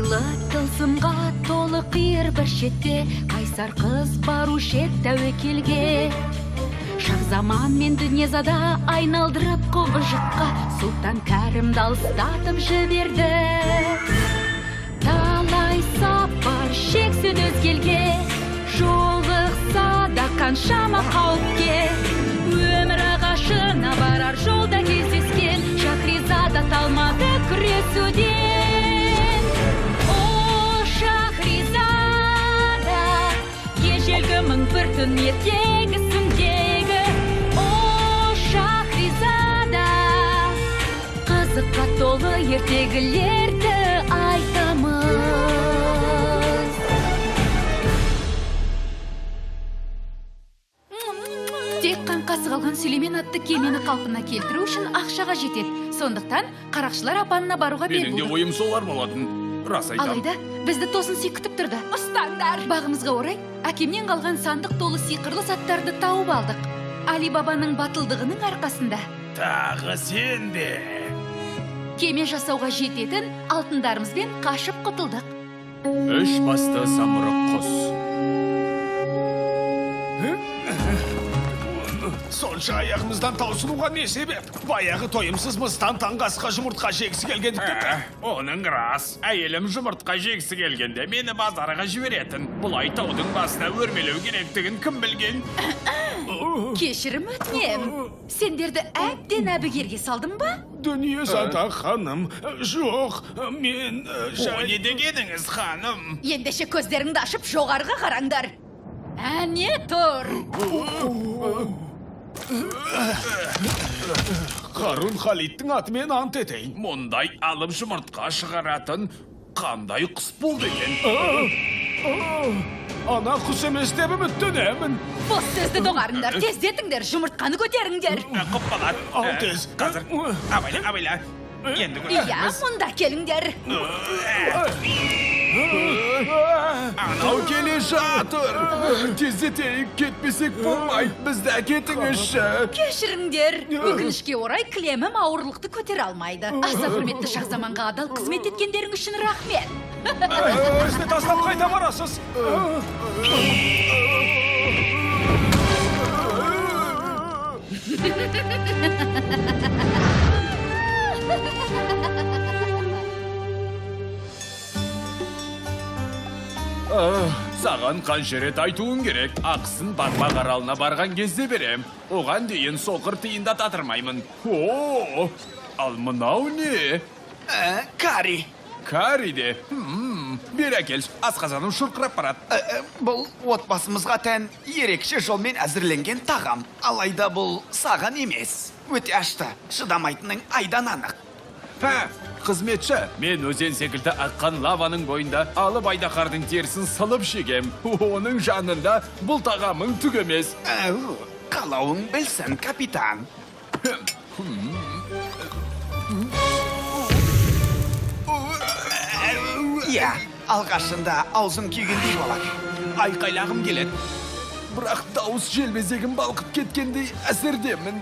Сырлы тылсымға толы қиыр бір шетте, қайсар қыз барушы еді тәуекелге. Шахзаман мен дүниезада айналдырып құбыжыққа, Сұлтан Кәрімді алыстатып жіберді. Талай сапар шексіз өзгелге, жолықса да қаншама қауіпке. Өмір ағашына барар жолда кездескен, Шахризада талмады күресуден. О, Шахризада, ежелгі мың бір түн ертегісіндегі. О, Шахризада, қызыққа толы ертегілерді айтамыз. Тек қаңқасы қалған Сүлеймен атты кемені қалпына келтіру үшін ақшаға жетеді. Сондықтан қарақшылар апанына баруға бел Менің де болды. ойым солар болатын. Рас айтам. Алайда бізді тосын сый күтіп тұрды. Ұстаңдар! Бағымызға орай, әкемнен қалған сандық толы сиқырлы заттарды тауып алдық. Али Бабаның батылдығының арқасында Тағы сен бе? кеме жасауға жететін алтындарымызбен қашып құтылдық. Үш басты самұрық құс. Сонша аяғымыздан таусынуға не себеп? Баяғы тойымсыз мыстан таңғасқа жұмыртқа жегісі келгендіктен. Оның рас. Әйелім жұмыртқа жегісі келгенде мені базарға жіберетін. Бұлай таудың басына өрмелеу керектігін кім білген? Кешірім өтінем. Сендерді әбден әбігерге салдым ба? Дүниезада ханым, жоқ, мен... О, не дегеніңіз, ханым? Ендеше көздеріңді ашып жоғарыға қараңдар. Әне тұр. Қарун Халидтің атымен ант етейін. Мұндай алып жұмыртқа шығаратын қандай құс бұл деген? Ана құс емес деп үміттенемін. Бос сөзді доғарыңдар, тездетіңдер, жұмыртқаны көтеріңдер. Құп қалады. Ал тез. Қазір, абайла. Енді Иә, көріңіз. мұнда келіңдер. Анау келе жатыр. Тездетейік, кетпесек болмай. Бізді әкетіңізші. Кешіріңдер. Өкінішке орай кілемім ауырлықты көтер алмайды. Аса құрметті Шахзаманға адал қызмет еткендерің үшін рахмет. Өзіне тастап қайта барасыз. Саған қанша рет айтуым керек. Ақсын Бармақ аралына барған кезде берем. Оған дейін соқыр тиында татырмаймын. О, ал мынау не? Кари. Кари де. Бер әкелші, асқазаным шұрқырап барады. Бұл отбасымызға тән ерекше жолмен әзірленген тағам. Алайда бұл саған емес. Өте ашты, шыдамайтының айдан анық. Қызметші, мен өзен секілді аққан лаваның бойында алып айдақардың терісін сылып шегем. Оның жанында бұл тағамың түк емес. Қалауың білсін, капитан. Иә, алғашында аузым күйгендей болады. Айқайлағым келеді. Бірақ дауыс желбезегім балқып кеткендей әсердемін.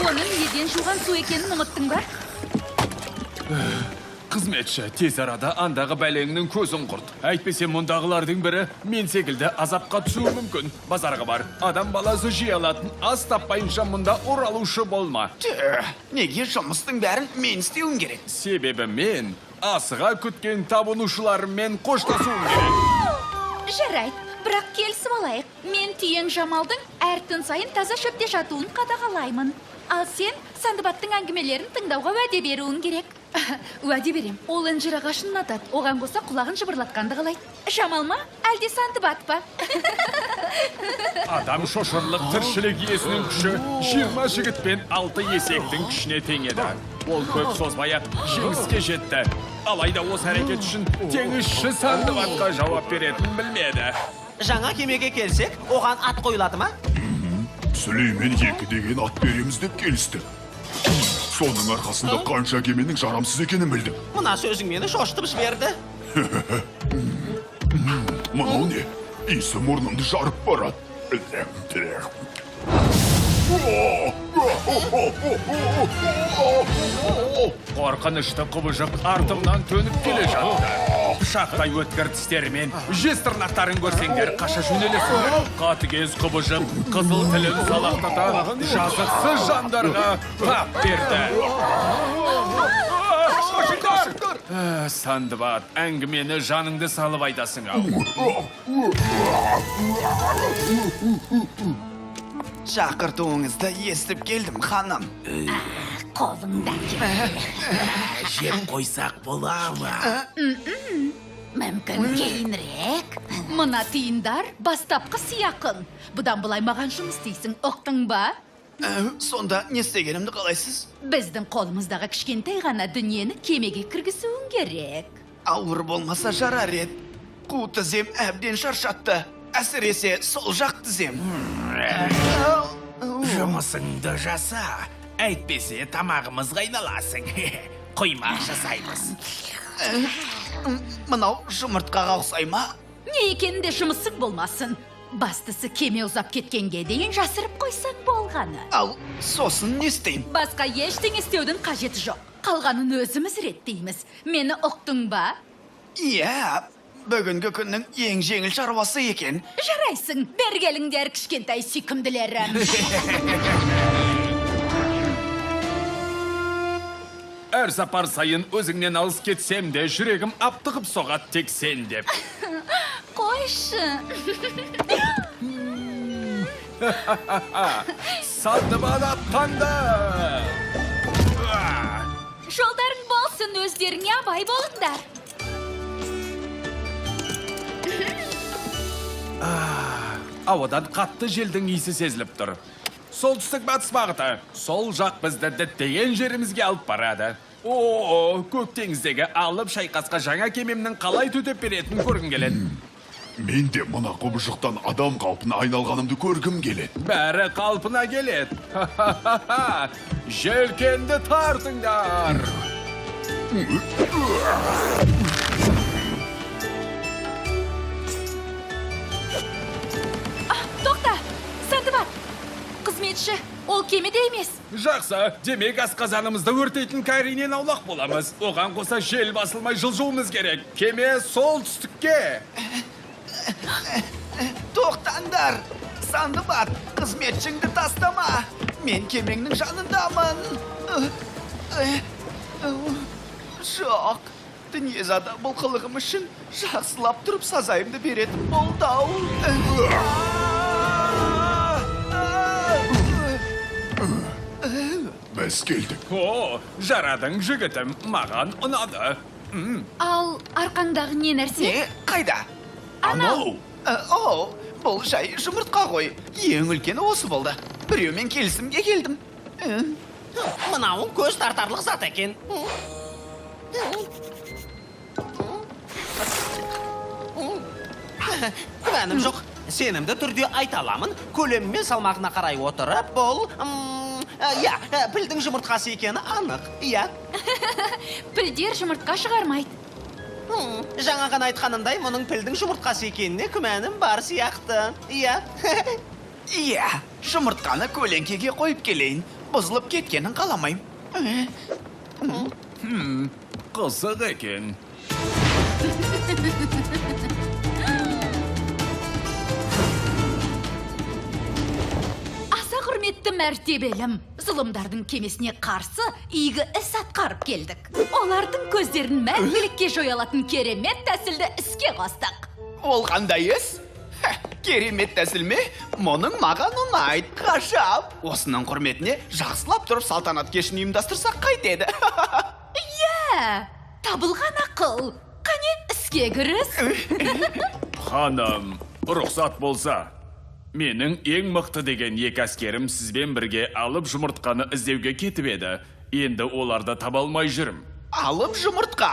Оның еден жуған су екенін ұмыттың ба? Қызметші, тез арада андағы бәлеңнің көзін құрт. Әйтпесе мұндағылардың бірі мен секілді азапқа түсуі мүмкін. Базарға бар, адам баласы жей алатын, ас таппайынша мұнда оралушы болма. Неге жұмыстың бәрін мен істеуім керек? Себебі мен асыға күткен табынушыларыммен қоштасуым керек. Жарайды, бірақ келісіп алайық. Мен түйен Жамалдың әр түн сайын таза шөпте жатуын қадағалаймын. Ал сен Сандыбаттың әңгімелерін тыңдауға уәде беруің керек. Уәде берем. Ол інжір ағашын ұнатады. Оған қоса құлағын жыбырлатқанды қалайды. Жамал ма, әлде Сандыбат па? Адам шошырлық тіршілік иесінің күші 20 жігіт пен 6 есектің күшіне тең еді. Ол көп созбай-ақ жеңіске жетті. Алайда осы әрекет үшін теңізші Сандыбатқа жауап беретінін білмеді. Жаңа кемеге келсек, оған ат қойылады ма? Сүлеймен 2 деген ат береміз деп келісті. Соның арқасында қанша кеменің жарамсыз екенін білдім. Мына сөзің мені шошытып жіберді. Мынау не? Иісі мұрнымды жарып барады. Қорқынышты құбыжық артымнан төніп келе жатты. Пышақтай өткір тістерімен жез тырнақтарын көрсеңдер қаша жөнелесіңдер. Қатыгез құбыжық қызыл тілін салақтата жазықсыз жандарға тап берді. Сандыбат, әңгімені жаныңды салып айтасың ау. Шақыртуыңызды естіп келдім, ханым. Қолыңда Жеп қойсақ бола ма? Мүмкін кейінірек. Мына тиындар бастапқы сияқын. Бұдан былай маған жұмыс істейсің, ұқтың ба? Сонда не істегенімді қалайсыз? Біздің қолымыздағы кішкентай ғана дүниені кемеге кіргізуің керек. Ауыр болмаса жарар ед. Қу тізем әбден шаршатты. Әсіресе сол жақ тізем. Жұмысыңды жаса. Әйтпесе тамағымыз қайналасың. Қоймақ жасаймыз. Мынау жұмыртқаға ұқсай ма? Не екенінде жұмысың болмасын. Бастысы кеме ұзап кеткенге дейін жасырып қойсаң болғаны. Ал сосын не істеймін? Басқа ештеңе істеудің қажеті жоқ. Қалғанын өзіміз реттейміз. Мені ұқтың ба? Иә, бүгінгі күннің ең жеңіл шаруасы екен. Жарайсың, бергеліңдер кішкентай сүйкімділерім. Әр сапар сайын өзіңнен алыс кетсем де жүрегім аптығып соғат тек сен деп. Қойшы. Сандыбат аттанды. Жолдарың болсын, өздеріңе абай болыңдар. Ауадан қатты желдің иісі сезіліп тұр. Солтүстік батыс бағыты. Сол жақ бізді діттеген жерімізге алып барады. Көк теңіздегі алып шайқасқа жаңа кемемнің қалай төтеп беретінін көргім келеді. Мен де мына құбыжықтан адам қалпына айналғанымды көргім келеді. Бәрі қалпына келеді. Желкенді тартыңдар. Тоқта, Сандыбат. Қызметші, ол кемеде емес. Жақсы, демек асқазанымызды өртейтін кәрінен аулақ боламыз. Оған қоса жел басылмай жылжуымыз керек. Кеме солтүстікке. Тоқтаңдар! Сандыбат, қызметшіңді тастама! Мен кемеңнің жанындамын! Жоқ, дүниезада бұл қылығым үшін жақсылап тұрып сазайымды беретін болды-ау. Біз келдік. Жарадың жігітім, маған ұнады. Ал арқаңдағы не нәрсе? Не? Қайда? Анау. Бұл жай жұмыртқа ғой. Ең үлкені осы болды. Біреумен келісімге келдім. Мынауың көз тартарлық зат екен. Күмәнім жоқ. Сенімді түрде айта аламын. Көлемі мен салмағына қарай отырып, бұл... пілдің жұмыртқасы екені анық. Иә. Пілдер жұмыртқа шығармайды. Жаңа ғана айтқанымдай, мұның пілдің жұмыртқасы екеніне күмәнім бар сияқты. Иә. Иә, жұмыртқаны көлеңкеге қойып келейін. Бұзылып кеткенін қаламайым. Қызық екен. Аса құрметті мәртебелім. Зұлымдардың кемесіне қарсы игі іс атқарып келдік. Олардың көздерін мәңгілікке жоя алатын керемет тәсілді іске қостық. Ол қандай іс? Керемет тәсіл ме? Мұның маған ұнайды. Ғажап. Осының құрметіне жақсылап тұрып салтанат кешін ұйымдастырсақ қайтеді. Иә, табылған ақыл. Қане, іске кіріс. Ханым, рұқсат болса, менің ең мықты деген екі әскерім сізбен бірге алып жұмыртқаны іздеуге кетіп еді. Енді оларды таба алмай жүрім. Алып жұмыртқа.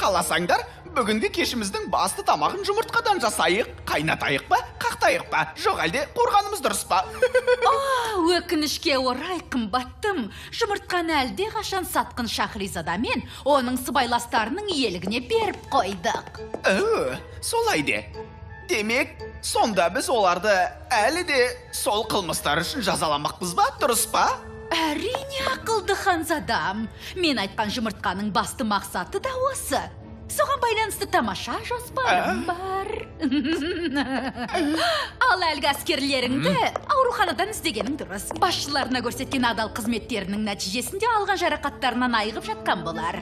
Қаласаңдар, бүгінгі кешіміздің басты тамағын жұмыртқадан жасайық. Қайнатайық па, қақтайық па, жоқ әлде қорғанымыз дұрыс па? Өкінішке орай қымбаттым. Жұмыртқаны әлде қашан сатқын Шахризада мен оның сыбайластарының иелігіне беріп қойдық. Солай де. Демек, сонда біз оларды әлі де сол қылмыстар үшін жазаламақпыз ба, дұрыс па? Әрине ақылды ханзадам. Мен айтқан жұмыртқаның басты мақсаты да осы. Соған байланысты тамаша жоспарым бар. Ал әлгі әскерлеріңді ауруханадан іздегенің дұрыс. Басшыларына көрсеткен адал қызметтерінің нәтижесінде алған жарақаттарынан айығып жатқан болар.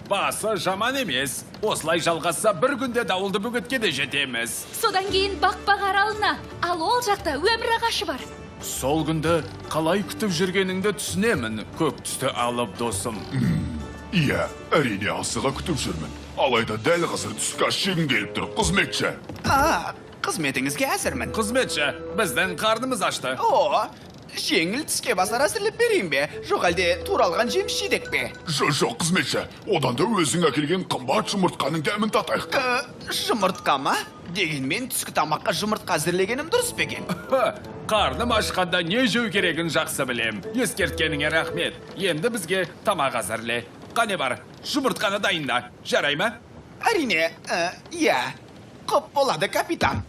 Басы жаман емес. Осылай жалғасса бір күнде дауылды бөгетке де жетеміз. Содан кейін бақпақ аралына, ал ол жақта өмір ағашы бар. Сол күнді қалай күтіп жүргеніңді түсінемін, көк түсті алып досым. Иә, әрине асыға күтіп жүрмін. Алайда дәл қазір түскі ас жегім келіп тұр, қызметші. Қызметіңізге әзірмін. Қызметші, біздің қарнымыз ашты. О, жеңіл түске басар әзірлеп берейін бе? Жоқ әлде туралған жеміс жидек пе? Жоқ, қызметші, одан да өзің әкелген қымбат жұмыртқаның дәмін татайық. Жұмыртқа ма? Дегенмен түскі тамаққа жұмыртқа әзірлегенім дұрыс пе екен? Қарным ашқанда не жеу керегін жақсы білем. Ескерткеніңе рахмет. Енді бізге тамақ әзірле. Қане бар, жұмыртқаны дайында. Жарай ма? Әрине, иә. Құп болады, капитан.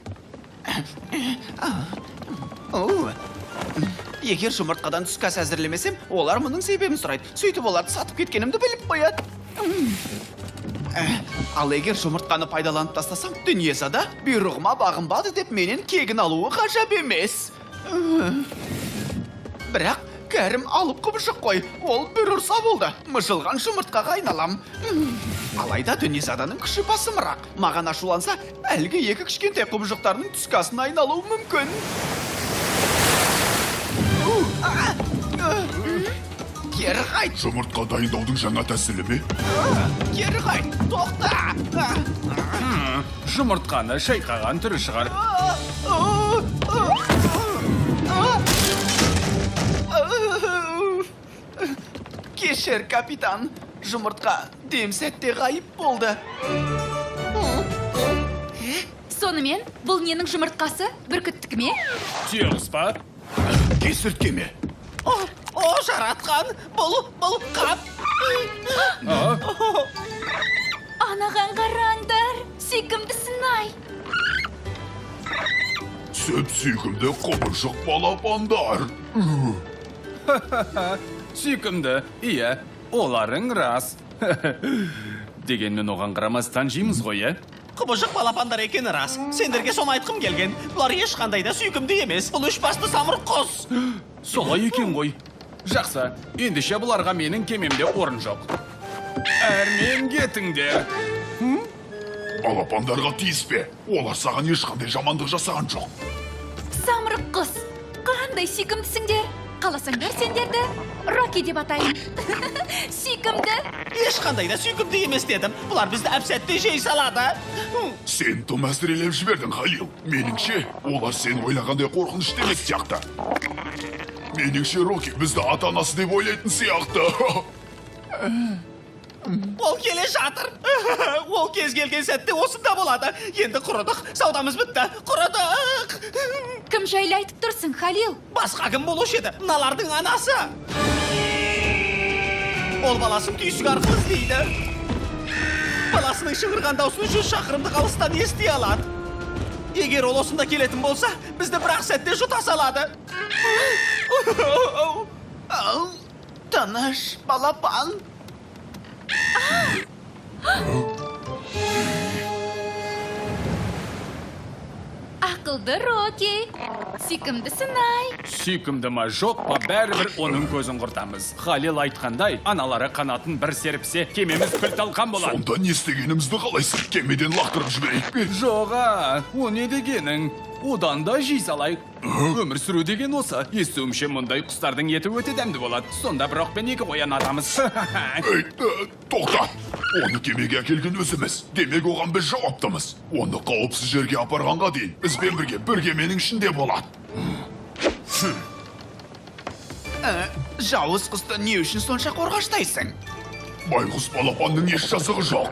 Егер жұмыртқадан түскі ас әзірлемесем, олар мұның себебін сұрайды. Сөйтіп оларды сатып кеткенімді біліп қояды. Ал егер жұмыртқаны пайдаланып тастасам, дүниесада бұйрығыма бағынбады деп менен кегін алуы ғажап емес. Бірақ кәрім алып құбыжық қой, ол бір ұрса болды. Мұжылған жұмыртқаға айналам. Алайда дүниесаданың күші басымырақ. Маған ашуланса, әлгі екі кішкентай құбыжықтарының түскі асына айналуы мүмкін. Кері қайт! Жұмыртқа дайындаудың жаңа тәсілі ме? Кері қайт! Тоқта! Жұмыртқаны шайқаған түрі шығар. Кешір, капитан. Жұмыртқа дем сәтте ғайып болды. Сонымен, бұл ненің жұмыртқасы? Бүркіттікі ме? Түйеғыз ба? Кесіртке ме? О, жаратқан, бұл қап. Анаған қараңдар, сүйкімдісін ай. Сөп сүйкімді құбыршық балапандар. Сүйкімді, иә, оларың рас. Дегенмен оған қарамастан жейміз ғой, е? Құбыжық балапандар екені рас. Сендерге соны айтқым келген. Бұлар ешқандай да сүйкімді емес. Бұл үш басты самұрық құс. Солай екен ғой. Жақсы, ендеше бұларға менің кемемде орын жоқ. Әрмен кетіңдер. Балапандарға тиіспе. Олар саған ешқандай жамандық жасаған жоқ. Самырық құс, қандай сүйкімдісіңдер? Қаласаңдар сендерді Роки деп атайын. Сүйкімді. Ешқандай да сүйкімді емес дедім. Бұлар бізді әп-сәтте жей салады. Сен тым әсірелеп жібердің, Халил. Меніңше, олар сен ойлағандай қорқынышты емес сияқты. Меніңше, Роки бізді ата-анасы деп ойлайтын сияқты. Ол келе жатыр. Ол кез келген сәтте осында болады. Енді құрыдық, саудамыз бітті. Құрыдық. Кім жайлы айтып тұрсың, Халил? Басқа кім болушы еді? Мыналардың анасы. Ол баласын түйсік арқылы іздейді. Баласының шыңғырған даусын 100 шақырымдық алыстан ести алады. Егер ол осында келетін болса, бізді бір-ақ сәтте жұта салады. Тыныш, балапан. Ақылды Роки. Сүйкімдісін ай. Сүйкімді ма жоқ па, бәрібір оның көзін құртамыз. Халил айтқандай, аналары қанатын бір серіпсе, кемеміз күл талқан болады. Сонда не істегенімізді қалайсың? Кемеден лақтырып жіберейік пе? Жоға, о не дегенің? Одан да жей салайық. Өмір сүру деген осы. Естуімше мұндай құстардың еті өте дәмді болады. Сонда бір оқпен 2 қоян атамыз. Тоқта! Оны кемеге әкелген өзіміз. Демек оған біз жауаптымыз. Оны қауіпсіз жерге апарғанға дейін бізбен бірге бір кеменің ішінде болады. Жауыз құсты не үшін сонша қорғаштайсың? Байғұс балапанның еш жазығы жоқ.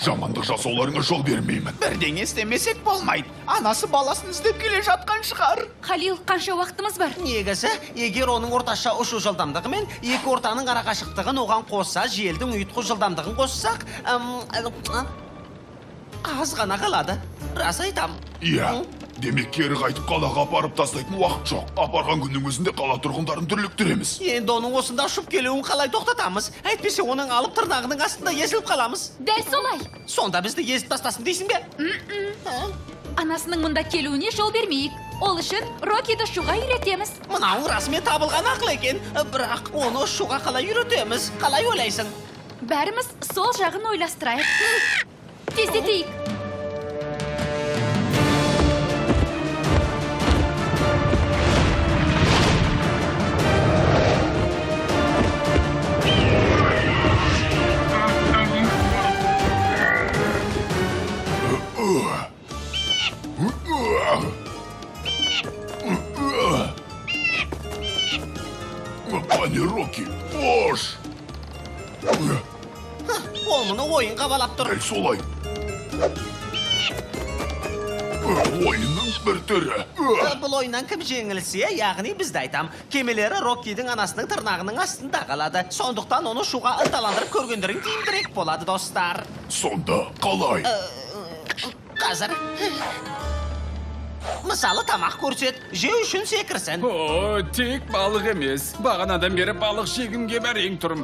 Жамандық жасауларыңа жол бермеймін. Бірдеңе істемесек болмайды. Анасы баласын іздеп келе жатқан шығар. Халил, қанша уақытымыз бар? Негізі, егер оның орташа ұшу жылдамдығы мен екі ортаның арақашықтығын оған қосса, желдің ұйытқы жылдамдығын қоссақ, аз ғана қалады. Рас айтам. Иә, демек кері қайтып қалаға апарып тастайтын уақыт жоқ. Апарған күннің өзінде қала тұрғындарын дүрліктіреміз. Енді оның осында ұшып келуін қалай тоқтатамыз? Әйтпесе оның алып тырнағының астында езіліп қаламыз. Дәл солай. Сонда бізді езіп тастасын дейсің бе? Анасының мұнда келуіне жол бермейік. Ол үшін Рокиді ұшуға үйретеміз. Мынауың расымен табылған ақыл екен. Бірақ оны ұшуға қалай үйретеміз? Қалай ойлайсың? Бәріміз сол жағын ойластырайық. Тездетейік. Қане, Рокки, қош! Ол мұны ойынға балап тұр. Дәл солай. Ойынның бір түрі. Бұл ойыннан кім жеңілсе, яғни бізді айтам. Кемелері Роккидің анасының тырнағының астында қалады. Сондықтан оны шуға ынталандырып көргендерің тиімдірек болады, достар. Сонда қалай? Қазір мысалы тамақ көрсет, жеу үшін секірсін. О, тек балық емес. Бағанадан бері балық жегімге бәрең тұрым.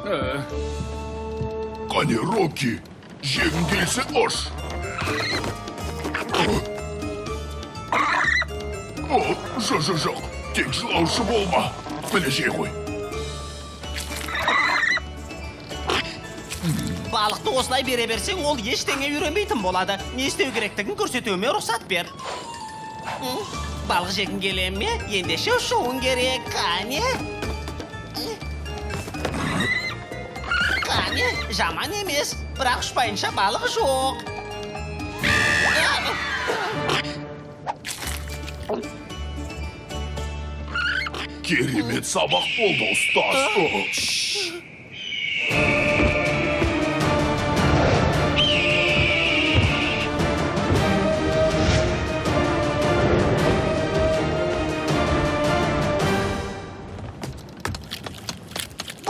Қане, Рокки, жегін келсе ош. Жоқ, тек жылаушы болма. Міне жей ғой. Балықты осылай бере берсең, ол ештеңе үйренбейтін болады. Не істеу керектігін көрсетуіме рұқсат бер. Балық жегін келе ме? Ендеше ұшуың керек, қане? Қане, жаман емес, бірақ ұшпайынша балық жоқ. Керемет сабақ болды, ұстаз.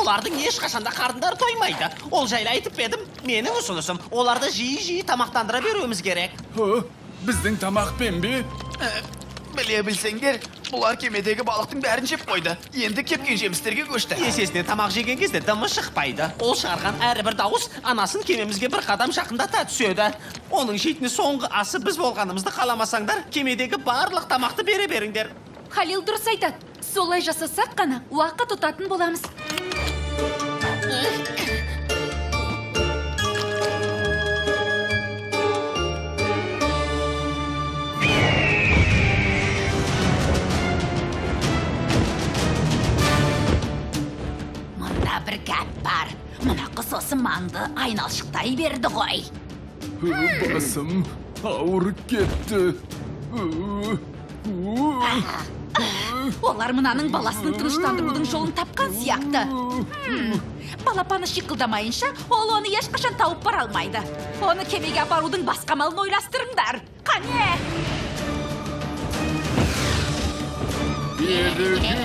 Олардың ешқашанда қарындары тоймайды. Ол жайлы айтып едім, менің ұсынысым. Оларды жиі тамақтандыра беруіміз керек. Біздің тамақпен бе? Біле білсеңдер, бұлар кемедегі балықтың бәрін жеп қойды. Енді кепкен жемістерге көшті. Есесіне тамақ жеген кезде дымы шықпайды. Ол шығарған әрбір дауыс анасын кемемізге бір қадам жақындата түседі. Оның жейтін соңғы асы біз болғанымызды қаламасаңдар, кемедегі барлық тамақты бере беріңдер. Халил дұрыс айтады. Солай жасасақ қана уақыт ұтатын боламыз. Мұнда бір кәт бар. Мұна қыз осы маңды айналшықтай берді ғой. Басым ауырып кетті. Олар мұнаның баласының тыныштандырудың жолын тапқан сияқты. Балапаны шиқылдамайынша, ол оны ешқашан тауып бара алмайды. Оны кемеге апарудың басқа малын ойластырыңдар. Қане! Берегін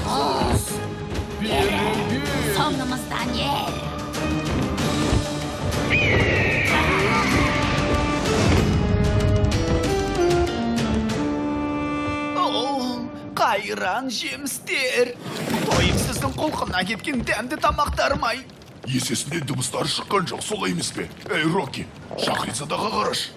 қыз. Берегін. Соңымыздан ел. Қайран жемістер. Тойымсыздың құлқына кеткен дәмді тамақтарым-ай. Есесіне дыбыстар шыққан жоқ, солай емес пе? Эй, Рокки, Шахризадаға қараш.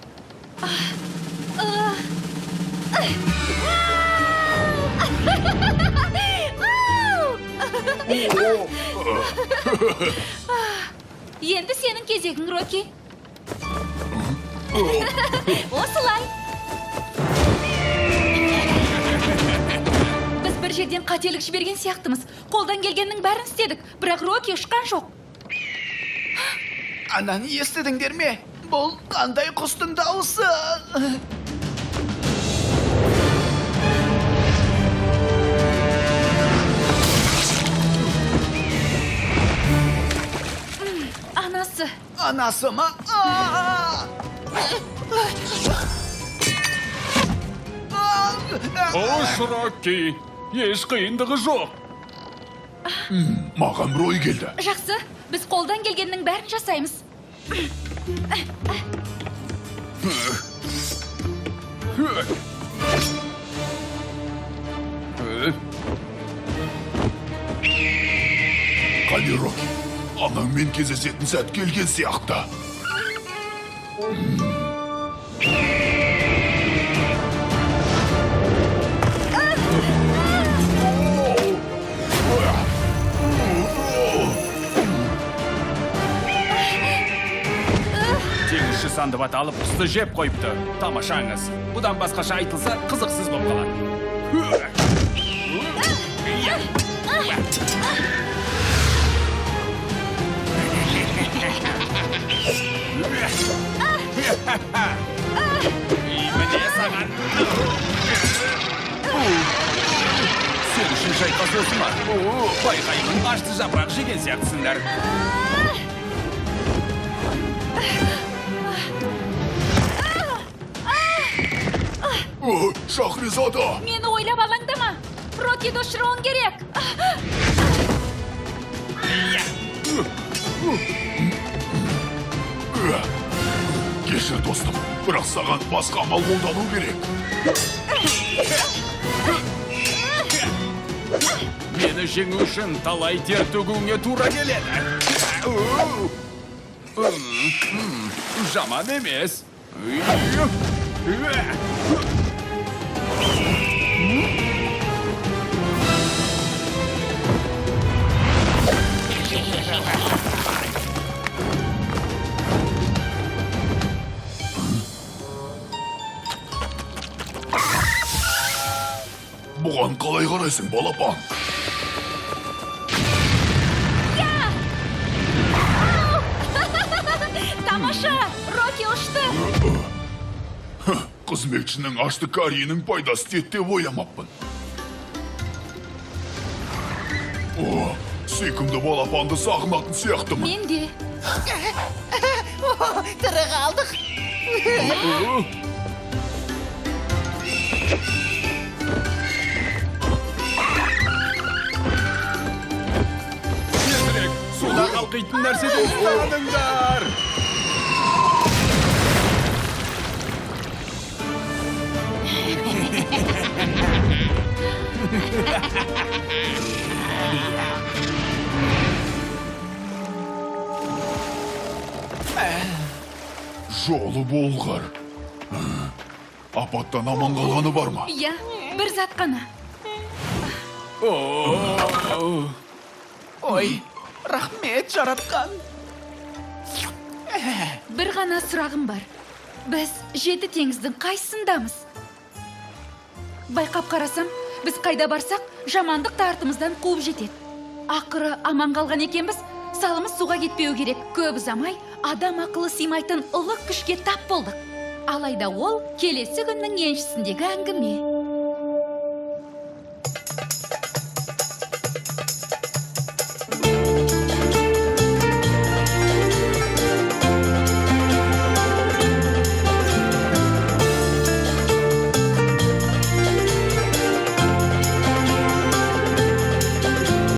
Енді сенің кезегің, Рокки. Осылай. Біз бір жерден қателік жіберген сияқтымыз. Қолдан келгеннің бәрін істедік, бірақ Рокки ұшқан жоқ. Ананы естідіңдер ме? Бұл қандай құстың дауысы? Анасы. Анасы ма? Ош, Рокки, еш қиындығы жоқ. Маған рой келді. Жақсы, біз қолдан келгеннің бәрін жасаймыз. Қане, Роки, анаңмен кездесетін сәт келген сияқты. Теңізші Сандыбат алып құсты жеп қойыпты. Тамашаңыз. Бұдан басқаша айтылса қызықсыз болып қалады. Міне саған. Сен үшін шайқас осы ма? Байқаймын, ашты жапырақ жеген сияқтысыңдар. Шахризада! Мені ойлап алаңдама. Рокиді ұшыруың керек. Кешір, достым, бірақ саған басқа амал қолдану керек. Мені жеңу үшін талай тер төгуіңе тура келеді. Жаман емес. Бұған қалай қарайсың, балапан? Тамаша, Роки ұшты. Қызметшінің ашты кариенің пайдасы тиеді деп ойламаппын. Сүйкімді балапанды сағынатын сияқтымын. Мен де. Тірі қалдық. Тезірек, суда қалқитын нәрседен ұстағаныңдар. Жолы болғыр. Апаттан аман қалғаны бар ма? Иә, бір зат қана. Ой, рахмет жаратқан. Бір ғана сұрағым бар. Біз жеті теңіздің қайсысындамыз? Байқап қарасам, біз қайда барсақ, жамандық артымыздан қуып жетеді. Ақыры аман қалған екенбіз, салымыз суға кетпеу керек. Көп ұзамай, адам ақылы сыймайтын ұлы күшке тап болдық. Алайда ол келесі күннің еншісіндегі әңгіме.